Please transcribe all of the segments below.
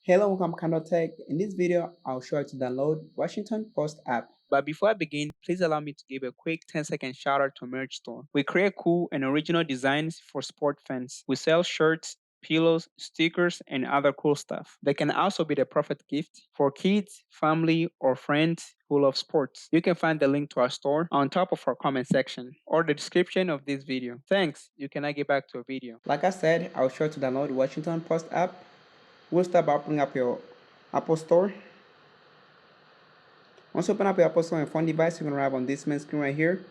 Hello, welcome to KahindoTech. In this video, I'll show you how to download Washington Post app. But before I begin, please allow me to give a quick 10-second shout out to Merch Store. We create cool and original designs for sport fans. We sell shirts, pillows, stickers, and other cool stuff. They can also be the perfect gift for kids, family, or friends who love sports. You can find the link to our store on top of our comment section or the description of this video. Thanks. You can now get back to a video. Like I said, I'll show you to download Washington Post app. We'll start by opening up your Apple Store. Once you open up your Apple Store on your phone device, you're going to arrive on this main screen right here.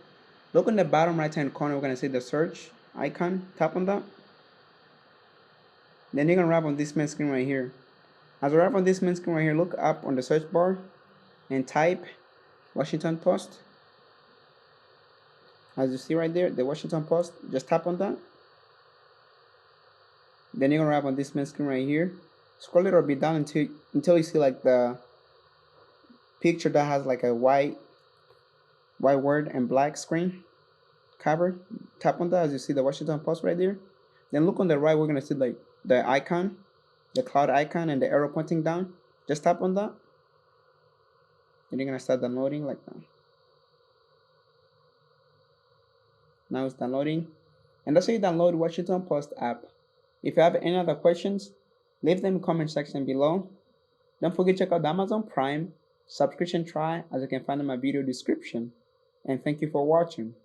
Look in the bottom right hand corner, we're going to see the search icon. Tap on that. Then you're going to arrive on this main screen right here. As you arrive on this main screen right here, look up on the search bar and type Washington Post. As you see right there, the Washington Post, just tap on that. Then you're going to arrive on this main screen right here. Scroll a little bit down until you see like the picture that has like a white word and black screen cover. Tap on that as you see the Washington Post right there. Then look on the right, we're gonna see like the icon, the cloud icon and the arrow pointing down. Just tap on that. Then you're gonna start downloading like that. Now it's downloading. And that's how you download Washington Post app. If you have any other questions, leave them in the comment section below. Don't forget to check out the Amazon Prime subscription try as you can find in my video description. And thank you for watching.